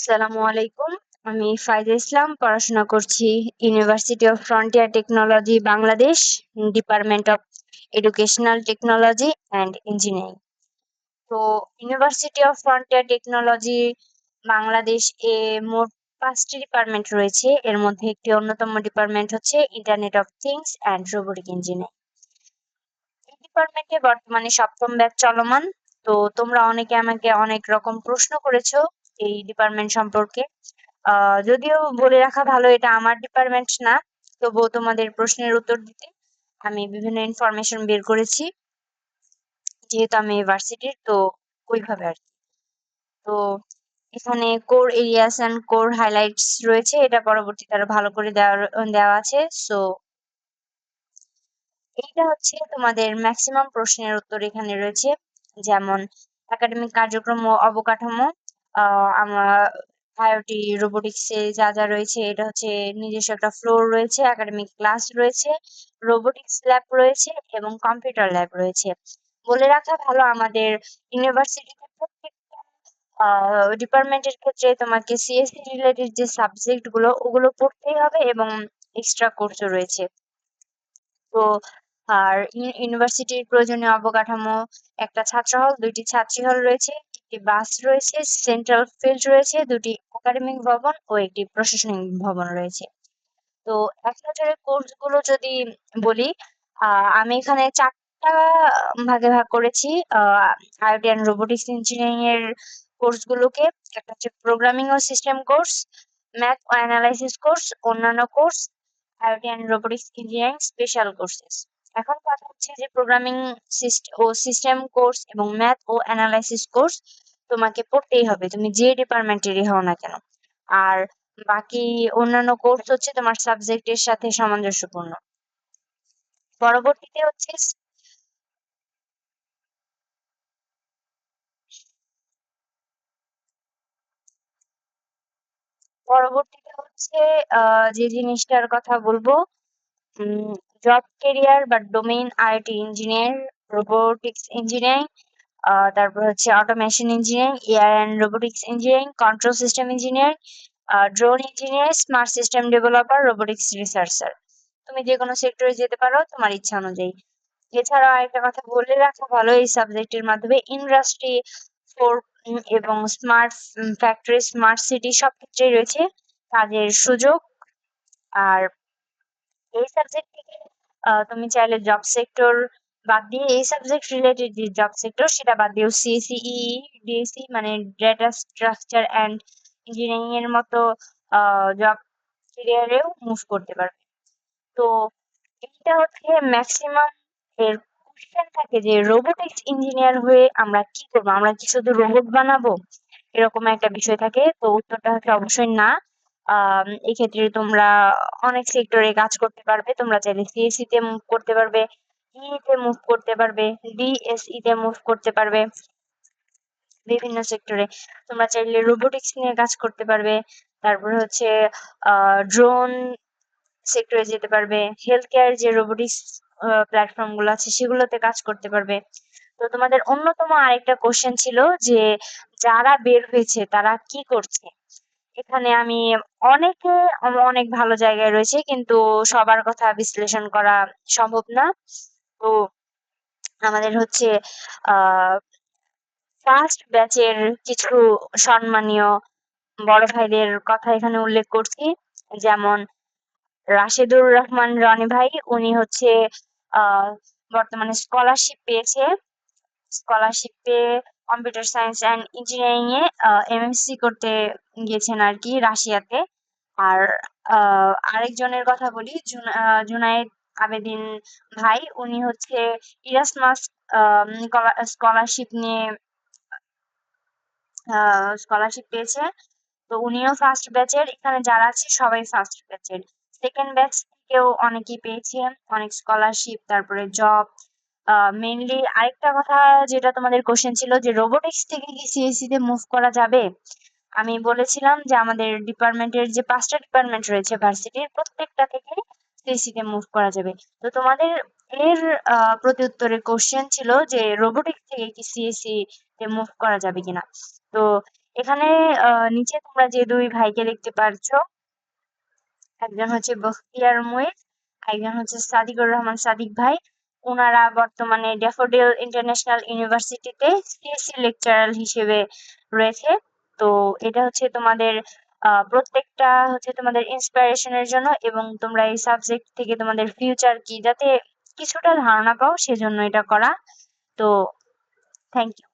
আসসালামু আলাইকুম। আমি ফাইজা ইসলাম পড়াশোনা করছি university of frontier technology Bangladesh, department of educational technology and engineering. তো university of frontier technology Bangladesh এ মোট 5টি ডিপার্টমেন্ট রয়েছে। এর মধ্যে একটি অন্যতম ডিপার্টমেন্ট হচ্ছে internet of things and robotic engineering. এই ডিপার্টমেন্টে বর্তমানে 7ম ব্যাচ চলমান। তো তোমরা অনেকে আমাকে অনেক রকম প্রশ্ন করেছো এই ডিপার্টমেন্ট সম্পর্কে। যদিও বলে রাখা ভালো এটা আমার ডিপার্টমেন্ট না, তবুও তোমাদের প্রশ্নের উত্তর দিতে আমি বিভিন্ন ইনফরমেশন বের করেছি, যেহেতু আমি ভার্সিটির তো ওইভাবে আর কি। তো এখানে core areas and core highlights রয়েছে, এটা পরবর্তীতে আরো ভালো করে দেওয়া আছে। সো এইটা হচ্ছে তোমাদের ম্যাক্সিমাম প্রশ্নের উত্তর এখানে রয়েছে, যেমন একাডেমিক কার্যক্রম ও অবকাঠামো। আমার আইওটি রোবোটিক্সে যা যা রয়েছে, এটা হচ্ছে নিজস্ব একটা ফ্লোর রয়েছে, একাডেমিক ক্লাস রয়েছে, রোবোটিক্স ল্যাব রয়েছে এবং কম্পিউটার ল্যাব রয়েছে। বলে রাখা ভালো, আমাদের ইউনিভার্সিটিতে প্রত্যেকটা ডিপার্টমেন্টের ক্ষেত্রে তোমাকে সিএসসি রিলেটেড যে সাবজেক্ট গুলো ওগুলো পড়তেই হবে এবং এক্সট্রা কোর্সও রয়েছে। তো আর ইউনিভার্সিটির প্রয়োজনীয় অবকাঠামো: একটা ছাত্র হল, 2টি ছাত্রী হল রয়েছে, একটি বাস রয়েছে, সেন্ট্রাল ফিল্ড রয়েছে, 2টি একাডেমিক ভবন ও একটি প্রশাসনিক ভবন রয়েছে। তো এক নজরে কোর্স গুলো যদি বলি, আমি এখানে 4টা ভাগে ভাগ করেছি আইওটি অ্যান্ড রোবোটিক্স ইঞ্জিনিয়ারিং এর কোর্স গুলোকে। একটা হচ্ছে প্রোগ্রামিং ও সিস্টেম কোর্স, ম্যাথ ও অ্যানালাইসিস কোর্স, অন্যান্য course, IoT and robotics engineering special courses. এখন কথা হচ্ছে যে প্রোগ্রামিং ও সিস্টেম কোর্স এবং ম্যাথ ও অ্যানালাইসিস কোর্স তোমাকে পড়তেই হবে, তুমি যে ডিপার্টমেন্টেরই হও না কেন। আর বাকি অন্যান্য কোর্স হচ্ছে তোমার সাবজেক্টের সাথে সামঞ্জস্যপূর্ণ। পরবর্তীতে হচ্ছে পরবর্তীতে হচ্ছে যে জিনিসটার কথা বলবো, জব কেরিয়ার বা domain: IoT engineer, robotics engineering, তারপর হচ্ছে automation engineering, AI and robotics engineering, control system engineer, drone engineer, smart system developer, robotics researcher. তুমি যে কোনো সেক্টরে যেতে পারো তোমার ইচ্ছা অনুযায়ী। এছাড়া আরেকটা কথা বলে রাখা ভালো, এই সাবজেক্টের মাধ্যমে ইন্ডাস্ট্রি 4 এবং স্মার্ট ফ্যাক্টরি, স্মার্ট সিটি সব ক্ষেত্রেই রয়েছে কাজের সুযোগ। আর এই সাবজেক্ট থেকে তুমি চাইলে জব সেক্টর বাদ দিয়ে, এই সাবজেক্ট রিলেটেড যে জব সেক্টর সেটা বাদ দিয়েও সিএসসিই, ডিএসসি মানে ডেটা স্ট্রাকচার অ্যান্ড ইঞ্জিনিয়ারিং এর মতো জব ক্যারিয়ারেও মুভ করতে পারবে। তো এটা হচ্ছে ম্যাক্সিমাম এর কোশ্চেন থাকে যে রোবোটিক্স ইঞ্জিনিয়ার হয়ে আমরা কি করবো, আমরা কি শুধু রোবট বানাবো, এরকম একটা বিষয় থাকে। তো উত্তরটা হচ্ছে অবশ্যই না। এক্ষেত্রে তোমরা অনেক সেক্টরে কাজ করতে পারবে। তোমরা চাইলে সিএসসি তে মুভ করতে পারবে, ইই তে মুভ করতে পারবে, ডিএসই তে মুভ করতে পারবে। বিভিন্ন সেক্টরে তোমরা চাইলে রোবোটিক্স নিয়ে কাজ করতে পারবে। তারপরে হচ্ছে ড্রোন সেক্টরে যেতে পারবে, হেলথ কেয়ার যে রোবোটিক্স প্ল্যাটফর্ম গুলো আছে সেগুলোতে কাজ করতে পারবে। তো তোমাদের অন্যতম আরেকটা কোশ্চেন ছিল যে যারা বের হয়েছে তারা কি করছে। এখানে আমি অনেকে অনেক ভালো জায়গায় রয়েছে, কিন্তু সবার কথা বিশ্লেষণ করা সম্ভব না। তো আমাদের হচ্ছে আহ ফার্স্ট ব্যাচের কিছু সম্মানীয় বড় ভাইদের কথা এখানে উল্লেখ করছি, যেমন রাশেদুর রহমান রনি ভাই। উনি হচ্ছে আহ বর্তমানে স্কলারশিপ পেয়েছে, স্কলারশিপ পেয়ে computer science and engineering A MSc করতে গিয়েছেন আর কি, রাশিয়াতে। আর আরেকজনের কথা বলি, জুনায়েদ আবেদিন ভাই। উনি হচ্ছে ইরাসমাস স্কলারশিপ নিয়ে স্কলারশিপ পেয়েছে। তো উনিও ফার্স্ট ব্যাচের। এখানে যারা আছে সবাই ফার্স্ট ব্যাচের। সেকেন্ড ব্যাচ থেকেও অনেকেই পেয়েছে অনেক স্কলারশিপ, তারপরে জব। মেইনলি আরেকটা কথা যেটা তোমাদের কোশ্চেন ছিল যে রোবোটিক্স থেকে কি সিএসসি তে মুভ করা যাবে। আমি বলেছিলাম যে আমাদের ডিপার্টমেন্টের যে 5টা ডিপার্টমেন্ট রয়েছে ভার্সিটির, প্রত্যেকটা থেকে সিএসসি তে মুভ করা যাবে। তো তোমাদের এর প্রতি উত্তরে কোশ্চেন ছিল যে রোবোটিক্স থেকে কি সিএসসি তে মুভ করা যাবে কিনা। তো এখানে নিচে তোমরা যে দুই ভাইকে দেখতে পারছো, একজন হচ্ছে বখতিয়ার মুইজ, একজন হচ্ছে সাদিকুর রহমান সাদিক ভাই। ওনারা বর্তমানে ড্যাফোডিল ইন্টারন্যাশনাল ইউনিভার্সিটিতে সিএসসি লেকচারার হিসেবে রয়েছে। তো এটা হচ্ছে তোমাদের প্রত্যেকটা হচ্ছে তোমাদের ইন্সপিরেশনের জন্য, এবং তোমরা এই সাবজেক্ট থেকে তোমাদের ফিউচার কি যাতে কিছুটা ধারণা পাও সেজন্য এটা করা। তো থ্যাংক ইউ।